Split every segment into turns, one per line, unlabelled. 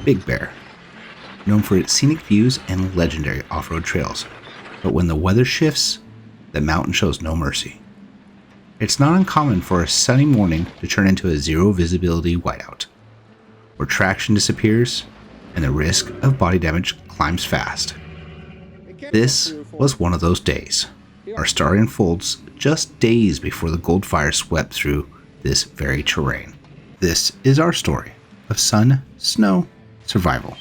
Big Bear, known for its scenic views and legendary off-road trails. But when the weather shifts, the mountain shows no mercy. It's not uncommon for a sunny morning to turn into a zero visibility whiteout, where traction disappears and the risk of body damage climbs fast. This was one of those days. Our story unfolds just days before the Gold Fire swept through this very terrain. This is our story of sun, snow, survival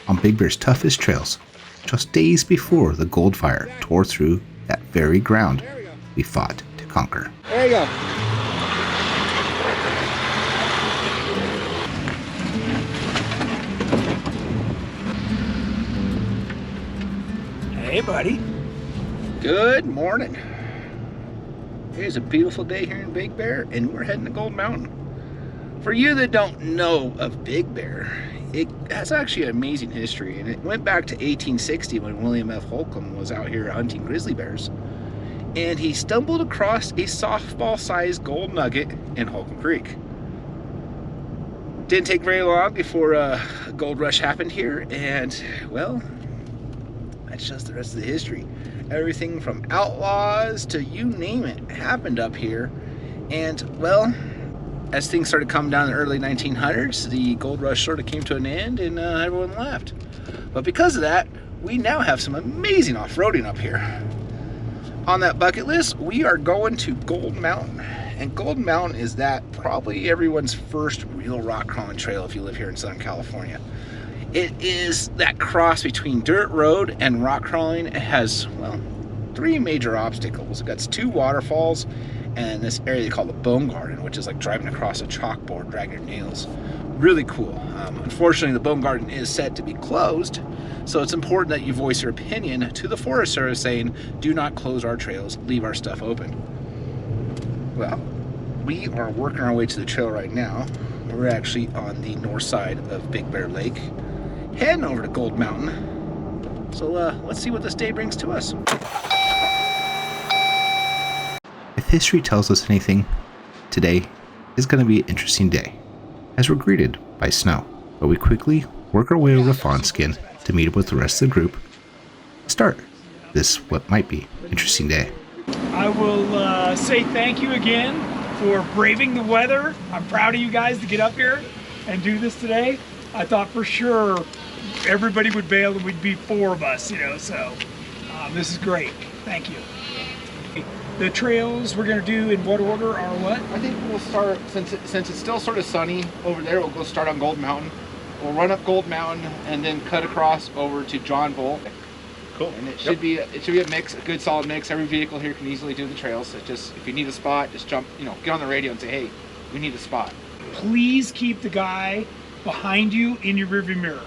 on Big Bear's toughest trails, just days before the Gold Fire tore through that very ground we fought to conquer.
There you go.
Hey, buddy.
Good morning. It is a beautiful day here in Big Bear, and we're heading to Gold Mountain. For you that don't know of Big Bear, it has actually an amazing history, and it went back to 1860 when William F. Holcomb was out here hunting grizzly bears, and he stumbled across a softball-sized gold nugget in Holcomb Creek. Didn't take very long before a gold rush happened here, and well, that's just the rest of the history. Everything from outlaws to you name it happened up here. And well, as things started coming down in the early 1900s, the gold rush sort of came to an end and everyone left. But because of that, we now have some amazing off-roading up here. On that bucket list, we are going to Gold Mountain. And Gold Mountain is that probably everyone's first real rock crawling trail if you live here in Southern California. It is that cross between dirt road and rock crawling. It has, well, 3 major obstacles. It got 2 waterfalls and this area they call the Bone Garden, which is like driving across a chalkboard, dragging your nails. Really cool. Unfortunately, the Bone Garden is set to be closed, so it's important that you voice your opinion to the Forest Service saying, do not close our trails, leave our stuff open. Well, we are working our way to the trail right now. We're actually on the north side of Big Bear Lake, heading over to Gold Mountain. So let's see what this day brings to us.
If history tells us anything, today is going to be an interesting day, as we're greeted by snow. But we quickly work our way over to Fawnskin to meet up with the rest of the group. Start this what might be an interesting day.
I will say thank you again for braving the weather. I'm proud of you guys to get up here and do this today. I thought for sure everybody would bail and we'd be 4 of us, you know, so this is great. Thank you. The trails we're going to do in what order are what?
I think we'll start, since it's still sort of sunny over there, we'll go start on Gold Mountain. We'll run up Gold Mountain and then cut across over to John Bull.
Cool.
And it should be a mix, a good solid mix. Every vehicle here can easily do the trails. So just, if you need a spot, just jump, get on the radio and say, hey, we need a spot.
Please keep the guy behind you in your rearview mirror.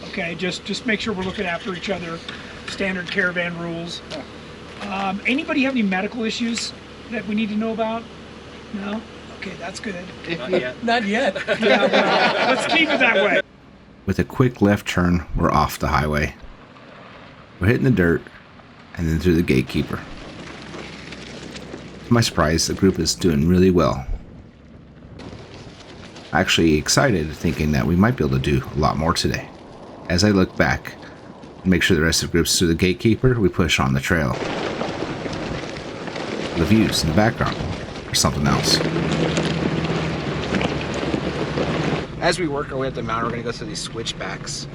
Okay, just make sure we're looking after each other. Standard caravan rules.
Yeah.
Anybody have any medical issues that we need to know about? No? Okay, that's good.
Not yet.
Yeah, well, let's keep it that way.
With a quick left turn, we're off the highway. We're hitting the dirt and then through the Gatekeeper. To my surprise, the group is doing really well. Actually excited, thinking that we might be able to do a lot more today. As I look back and make sure the rest of the group's through the Gatekeeper, we push on the trail. The views in the background are something else.
As we work our way up the mountain, we're going to go through these switchbacks.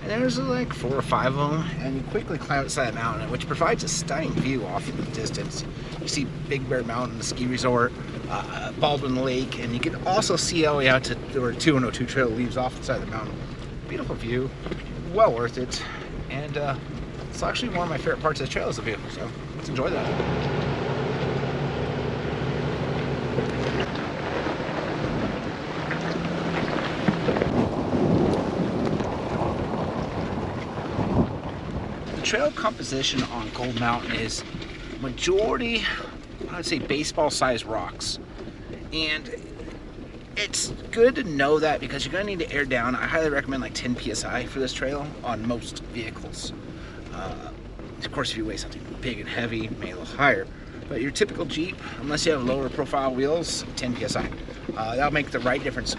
And there's like 4 or 5 of them, and you quickly climb outside the mountain, which provides a stunning view off in the distance. You see Big Bear Mountain, the ski resort, Baldwin Lake, and you can also see all the way out to where 2102 Trail leaves off the side of the mountain. Beautiful view, well worth it, and it's actually one of my favorite parts of the trail is the view, so let's enjoy that. Trail composition on Gold Mountain is majority, I would say, baseball-sized rocks, and it's good to know that because you're going to need to air down. I highly recommend like 10 psi for this trail on most vehicles. Of course, if you weigh something big and heavy, maybe a little higher, but your typical Jeep, unless you have lower profile wheels, 10 psi. That'll make the ride difference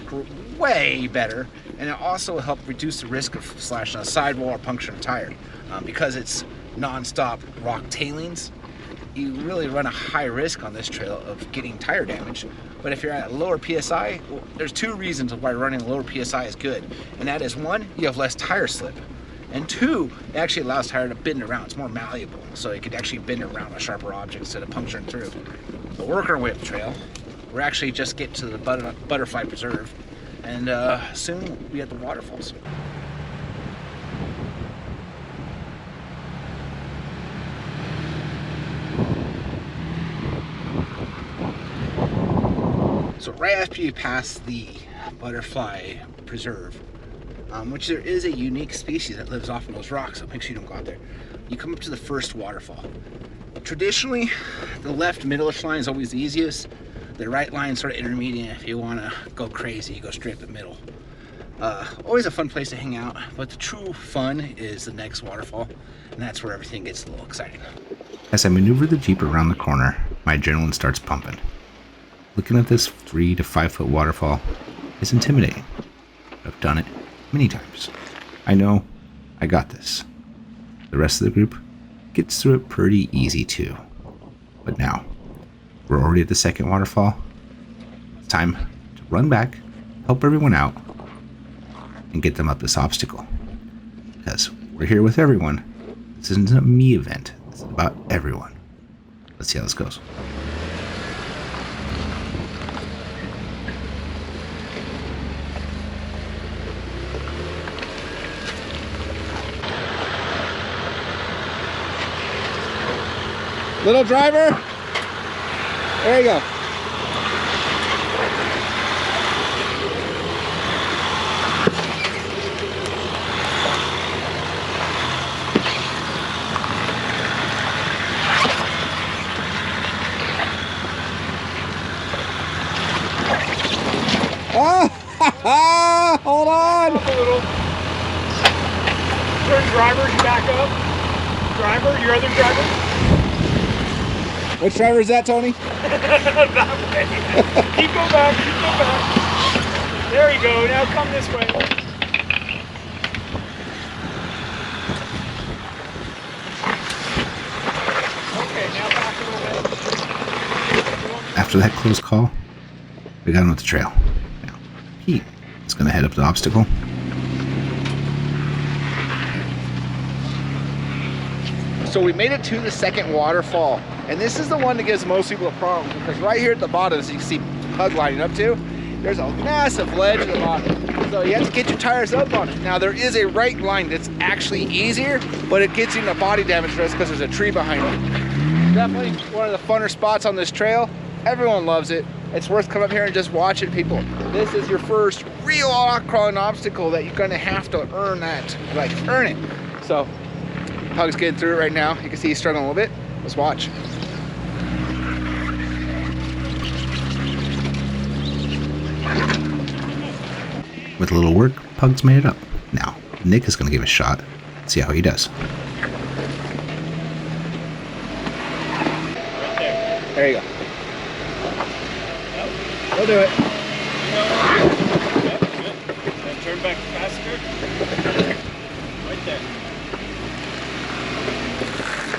way better And it also will help reduce the risk of slashing a sidewall or puncturing a tire. Because it's non-stop rock tailings, you really run a high risk on this trail of getting tire damage. But if you're at a lower PSI, well, there's two reasons why running a lower PSI is good. And that is, one, you have less tire slip. And two, it actually allows tire to bend around. It's more malleable, so it could actually bend around a sharper object instead of puncturing through. But we're working our way up the trail. We're actually just getting to the Butterfly Preserve, and soon we'll be at the waterfalls. So right after you pass the Butterfly Preserve, which there is a unique species that lives off of those rocks, so make sure you don't go out there, you come up to the first waterfall. Traditionally, the left middle-ish line is always the easiest. The right line is sort of intermediate. If you want to go crazy, you go straight up the middle. Always a fun place to hang out, but the true fun is the next waterfall, and that's where everything gets a little exciting.
As I maneuver the Jeep around the corner, my adrenaline starts pumping. Looking at this 3 to 5 foot waterfall is intimidating. I've done it many times. I know I got this. The rest of the group gets through it pretty easy too. But now, we're already at the second waterfall. It's time to run back, help everyone out, and get them up this obstacle. Because we're here with everyone. This isn't a me event. It's about everyone. Let's see how this goes.
Little driver, there you go. Ah, hold on.
Up a little. Turn driver, you back up. Driver, your other driver.
Which driver is that, Tony?
That way. Keep going back, keep going back. There you go, now come this way. Okay, now back a little bit.
After that close call, we got him up the trail. Now, Pete is going to head up the obstacle.
So we made it to the second waterfall, and this is the one that gives most people a problem, because right here at the bottom, as you can see Pug lining up to, there's a massive ledge at the bottom. So you have to get your tires up on it. Now there is a right line that's actually easier, but it gets you in a body damage risk because there's a tree behind it. Definitely one of the funner spots on this trail. Everyone loves it. It's worth coming up here and just watch it, people. This is your first real rock crawling obstacle that you're gonna have to earn that, like earn it. So Pug's getting through it right now. You can see he's struggling a little bit. Let's watch.
With a little work, Pug's made it up. Now, Nick is going to give it a shot. See how he does.
There you go. We'll do it.
Yep, good. Then turn back faster. Right there.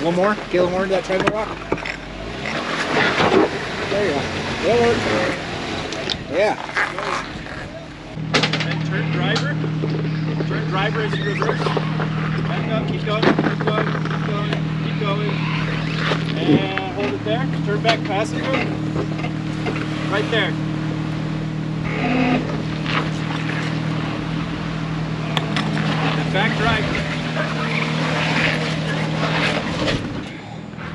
One more. Get a little more into that triangle rock. There you go. That'll work. Yeah.
Then turn driver. Turn driver as you reverse. Back up, keep going, keep going, keep going, keep going. And hold it there. Turn back passenger. Right there. And back driver.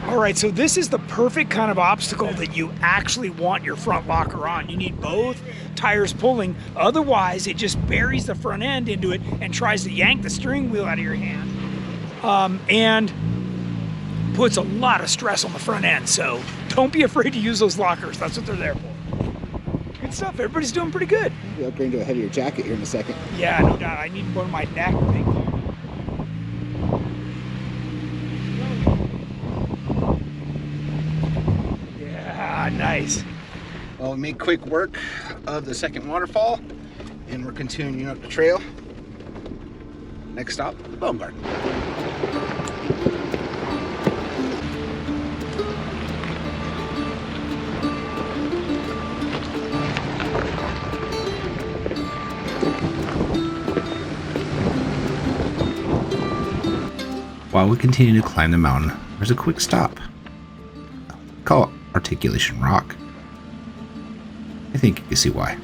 All right, so this is the perfect kind of obstacle that you actually want your front locker on. You need both tires pulling, otherwise it just buries the front end into it and tries to yank the steering wheel out of your hand. And puts a lot of stress on the front end, so don't be afraid to use those lockers. That's what they're there for. Good stuff, everybody's doing pretty good.
We'll upgrade to a heavier jacket here in a second.
Yeah, no doubt, I need one of my neck thing. Nice.
Well, we made quick work of the second waterfall. and we're continuing up the trail. Next stop, the Bone Garden.
While we continue to climb the mountain, there's a quick stop. Call it Articulation Rock. I think you can see why.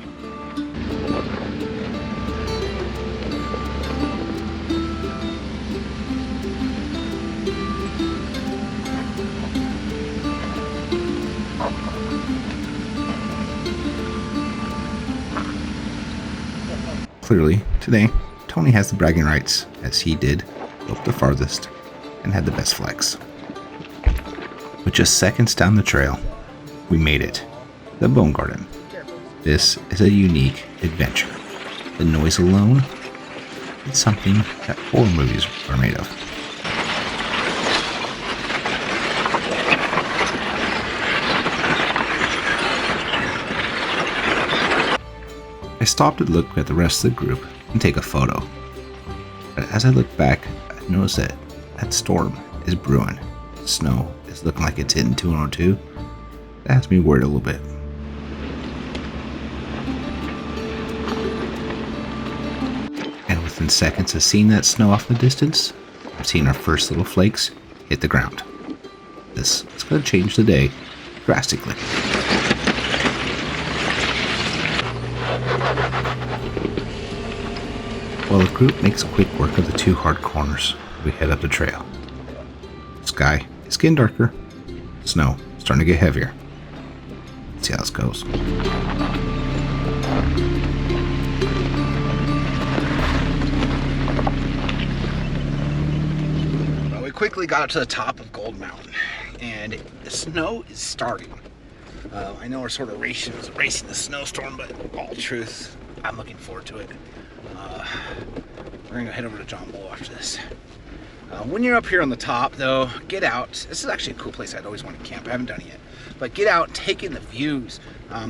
Clearly, today, Tony has the bragging rights, as he did go up the farthest and had the best flex. With just seconds down the trail, we made it. The Bone Garden. This is a unique adventure. The noise alone is something that horror movies are made of. I stopped to look at the rest of the group and take a photo. But as I look back, I noticed that storm is brewing. Snow is looking like it's hitting 202. That has me worried a little bit. And within seconds of seeing that snow off in the distance, I've seen our first little flakes hit the ground. This is going to change the day drastically. While the group makes quick work of the two hard corners, we head up the trail. The sky is getting darker, snow is starting to get heavier. Let's see how this goes.
Well, we quickly got up to the top of Gold Mountain, and the snow is starting. I know we're sort of racing the snowstorm, but all truth, I'm looking forward to it. We're gonna head over to John Bull after this. When you're up here on the top, though, get out. This is actually a cool place I'd always want to camp. I haven't done it yet, but get out and take in the views.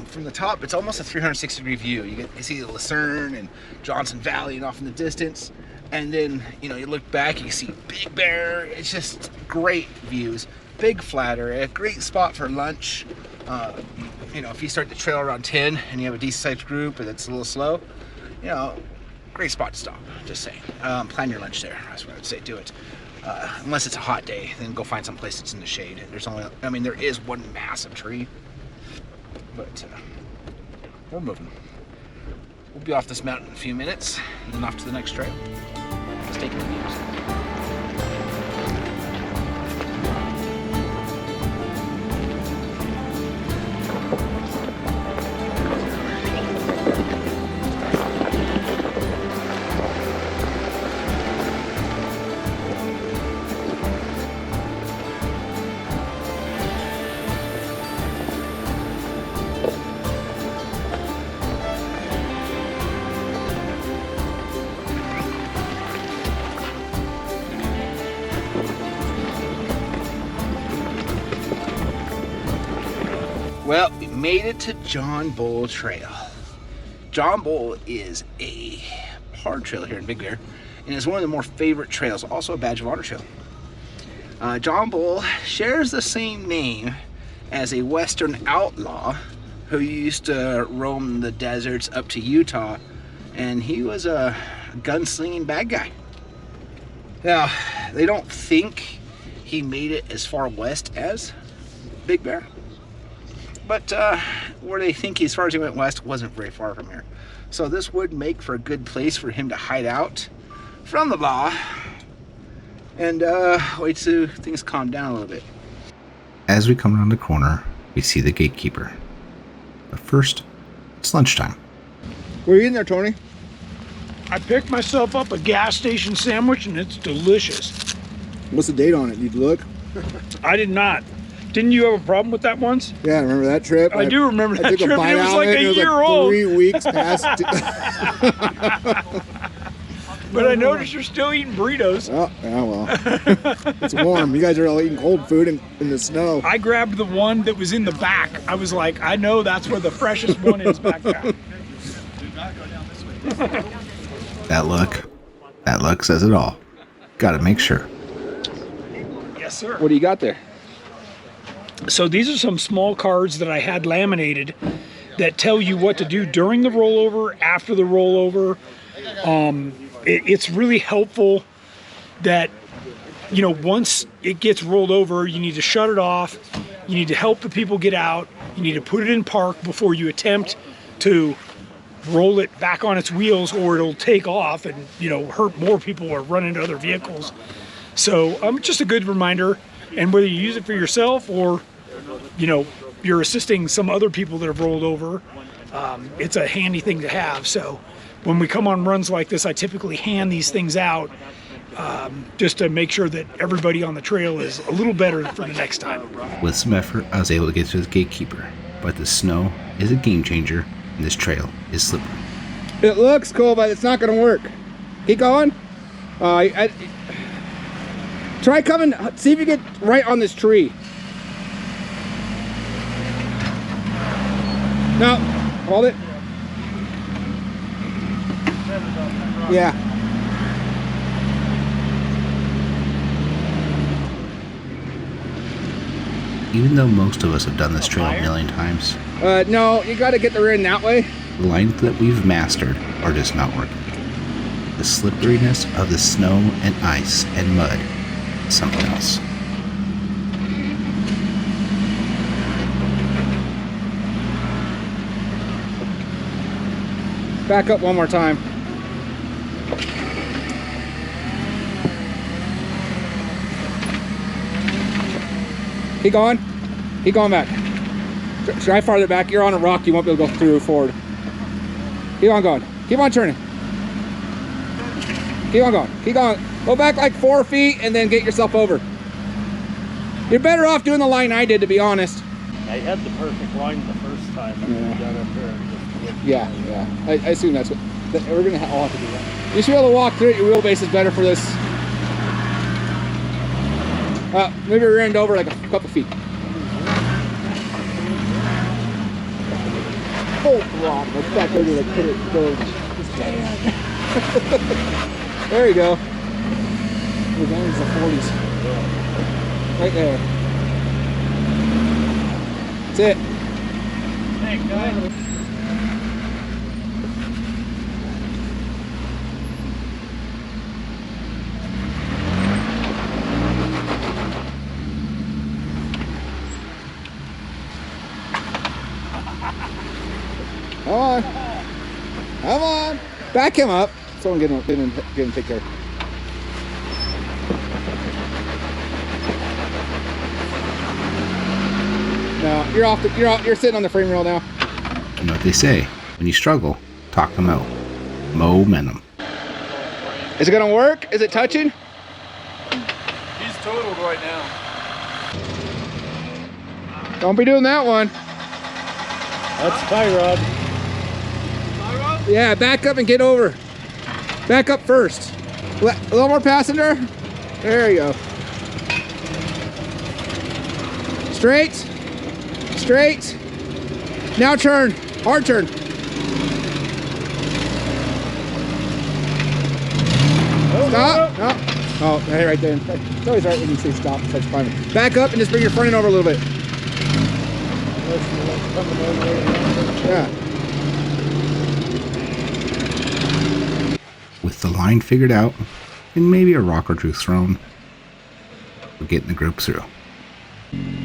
From the top, it's almost a 360-degree view. You see the Lucerne and Johnson Valley and off in the distance, and then you look back, you see Big Bear. It's just great views. Big flatter, a great spot for lunch. If you start the trail around 10 and you have a decent-sized group and it's a little slow, great spot to stop, just saying. Plan your lunch there, that's what I would say, do it. Unless it's a hot day, then go find some place that's in the shade. There is one massive tree, but we're moving. We'll be off this mountain in a few minutes, and then off to the next trail. Let's take the views. Well, we made it to John Bull Trail. John Bull is a hard trail here in Big Bear, and is one of the more favorite trails, also a badge of honor trail. John Bull shares the same name as a Western outlaw who used to roam the deserts up to Utah, and he was a gunslinging bad guy. Now, they don't think he made it as far west as Big Bear, but where they think as far as he went west wasn't very far from here. So this would make for a good place for him to hide out from the law and wait till things calm down a little bit.
As we come around the corner, we see the gatekeeper. But first, it's lunchtime.
What are you eating there, Tony?
I picked myself up a gas station sandwich and it's delicious.
What's the date on it? Did you look?
I did not. Didn't you have a problem with that once?
Yeah, I remember that trip.
I do remember that
I took
trip.
A bite
It was
out
like
of it,
a
and it was
year
like
old.
3 weeks past.
But I noticed you're still eating burritos.
Oh, yeah, well. It's warm. You guys are all eating cold food in the snow.
I grabbed the one that was in the back. I was like, I know that's where the freshest one is back there.
That look says it all. Gotta make sure.
Yes, sir.
What do you got there?
So these are some small cards that I had laminated that tell you what to do during the rollover, after the rollover. It's really helpful that, you know, once it gets rolled over, you need to shut it off. You need to help the people get out. You need to put it in park before you attempt to roll it back on its wheels, or it'll take off and, you know, hurt more people or run into other vehicles. So just a good reminder, and whether you use it for yourself or, you know, you're assisting some other people that have rolled over, it's a handy thing to have. So when we come on runs like this, I typically hand these things out just to make sure that everybody on the trail is a little better for the next time.
With some effort, I was able to get to the Gatekeeper, but the snow is a game changer, and this trail is slippery.
It looks cool, but it's not going to work. Keep going. Try coming, see if you get right on this tree. No, hold it. Yeah.
Even though most of us have done this trail a million times,
No, you got to get the rear end that way.
the lines that we've mastered are just not working. The slipperiness of the snow and ice and mud is something else.
Back up one more time. Keep going. Keep going back. Try farther back. You're on a rock. You won't be able to go through forward. Keep on going. Keep on turning. Keep on going. Keep going. Go back like 4 feet and then get yourself over. You're better off doing the line I did, to be honest.
I had the perfect line the first time. And
Yeah.
we got up there and just
Yeah, yeah. I assume that's what we're gonna all have to do that. You should be able to walk through it. Your wheelbase is better for this. Maybe rear end over like a couple feet. Oh, wow. That's that good. Like, put it, go. There you go. We're down into the 40s. Right there. That's it.
Thanks, guys.
Come on. Come on. Back him up. Someone get him take care. No, you're off. You're sitting on the frame rail now.
You know what they say, when you struggle, talk to Mo. Momentum.
Is it gonna work? Is it touching?
He's totaled right now.
Don't be doing that one.
That's tie rod.
Yeah, back up and get over. Back up first. A little more passenger. There you go. Straight. Straight. Now turn. Hard turn. Stop. No. Oh, hey, right there. It's always right when you say stop. Starts climbing. Back up and just bring your front end over a little bit. Yeah.
With the line figured out, and maybe a rock or two thrown, we're getting the group through.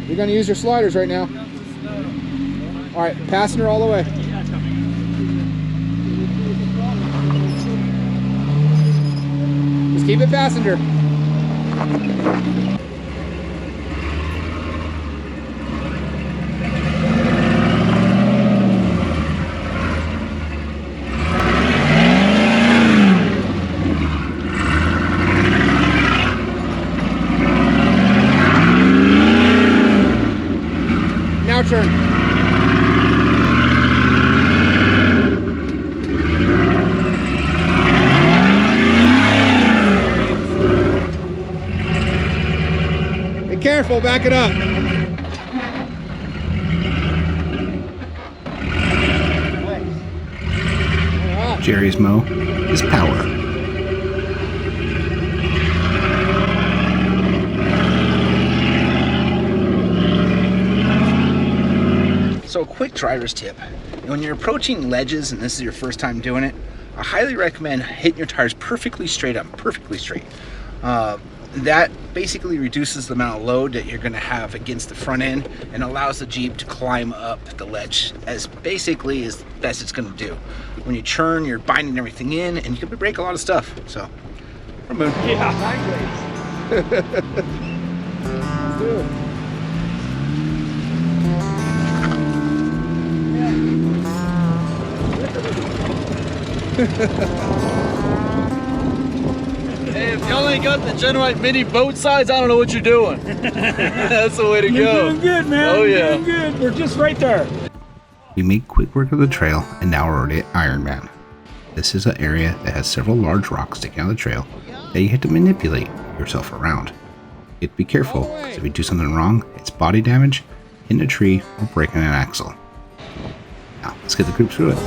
You're gonna use your sliders right now. All right, passenger all the way. Just keep it passenger. Now turn. Be careful, back it up.
Jerry's Mo is power.
So a quick driver's tip. When you're approaching ledges and this is your first time doing it, I highly recommend hitting your tires perfectly straight up, perfectly straight. That basically reduces the amount of load that you're gonna have against the front end and allows the Jeep to climb up the ledge as basically as best it's gonna do. When you churn, you're binding everything in and you can break a lot of stuff. So, remove.
Yeah, sideways.
Let's do it.
Hey, if y'all ain't got the Genuine mini boat size, I don't know what you're doing. That's the way to
You're
go.
doing good, man.
Oh,
You're
yeah.
doing good. We're just right there.
We made quick work of the trail and now we're already at Ironman. This is an area that has several large rocks sticking out of the trail that you have to manipulate yourself around. You have to be careful, because if you do something wrong, it's body damage, hitting a tree, or breaking an axle. Now, let's get the group through it.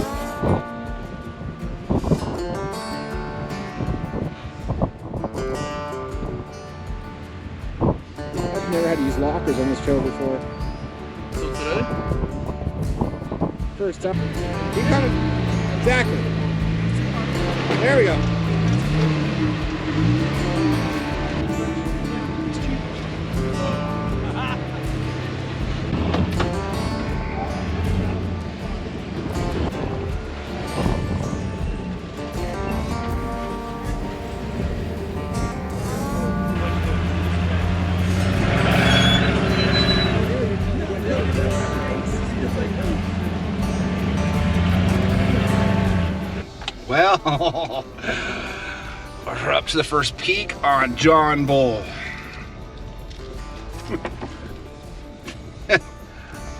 I've never had to use lockers on this trail before.
So today?
First time. Keep coming. Exactly. There we go.
Well, we're up to the first peak on John Bull.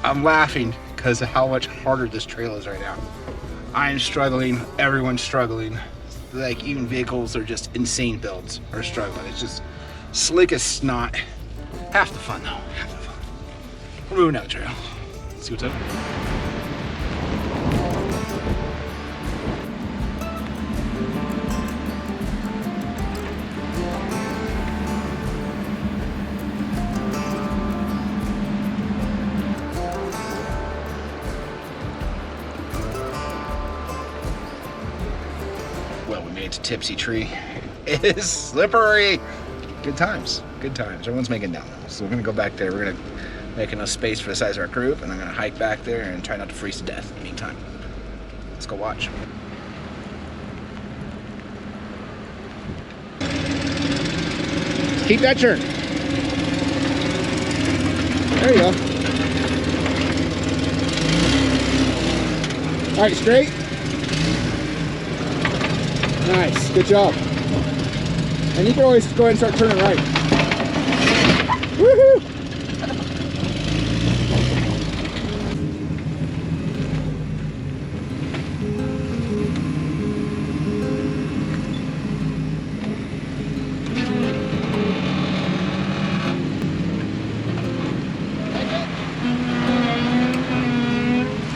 I'm laughing because of how much harder this trail is right now. I'm struggling, everyone's struggling. Like even vehicles are just insane builds are struggling. It's just slick as snot. Half the fun though, half the fun. We're moving down the trail. See what's up. Well, we made it to Tipsy Tree. It is slippery. Good times, good times. Everyone's making down now. So we're gonna go back there. We're gonna make enough space for the size of our group, and I'm gonna hike back there and try not to freeze to death in the meantime. Let's go watch.
Keep that turn. There you go. All right, straight. Nice, good job. And you can always go ahead and start turning right. Woohoo!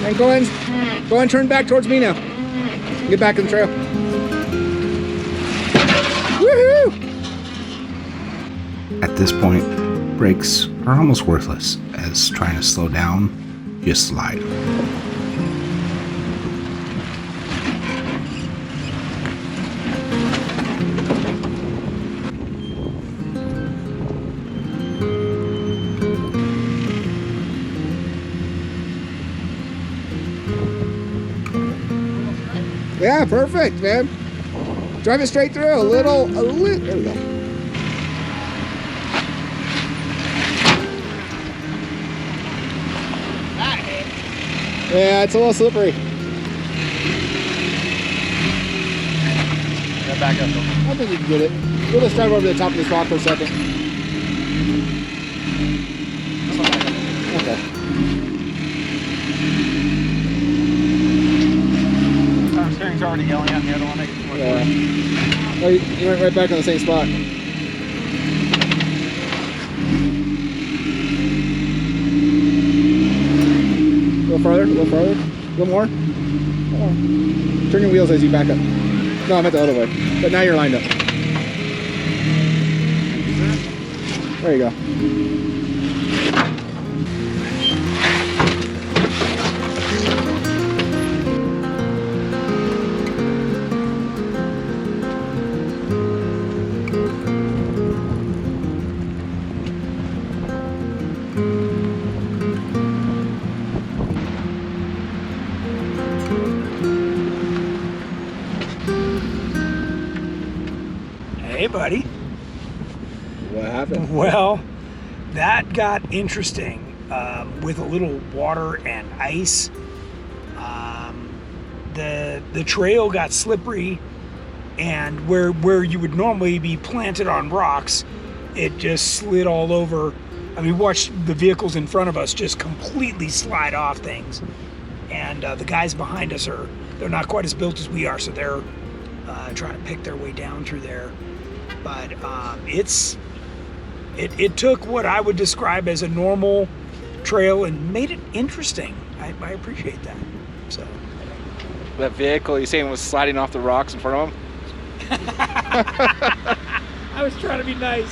And go and turn back towards me now. Get back in the trail. Woohoo!
At this point, brakes are almost worthless, as trying to slow down, just slide.
Yeah, perfect, man. Drive it straight through, a little, there we go. Yeah, it's a little slippery.
Back up.
I think you can get it. We'll just drive over the top of this rock for a second. Okay.
Our steering's already yelling at me. I don't want to make it too much worse.
Oh, you went right back on the same spot. A little farther, a little farther, a little more. Turn your wheels as you back up. No, I meant the other way. But now you're lined up. There you go.
Hey, buddy.
What happened?
Well, that got interesting with a little water and ice. The trail got slippery, and where you would normally be planted on rocks, it just slid all over. I mean, we watched the vehicles in front of us just completely slide off things, and the guys behind us they're not quite as built as we are, so they're trying to pick their way down through there. But it took what I would describe as a normal trail and made it interesting. I appreciate that. So
That vehicle you're saying was sliding off the rocks in front of him?
I was trying to be nice.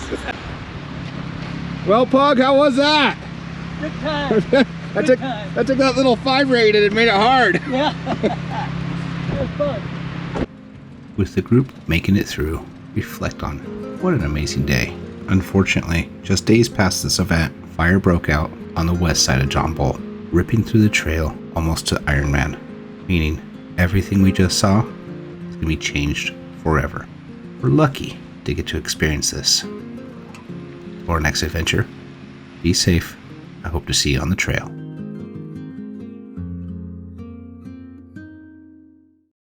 Well, Pug, how was that?
Good time.
That took that little 5-rate and it made it hard.
Yeah. It was fun.
With the group making it through, reflect on what an amazing day. Unfortunately, just days past this event, fire broke out on the west side of John Bull, ripping through the trail almost to Ironman, meaning everything we just saw is going to be changed forever. We're lucky to get to experience this. For our next adventure, be safe. I hope to see you on the trail.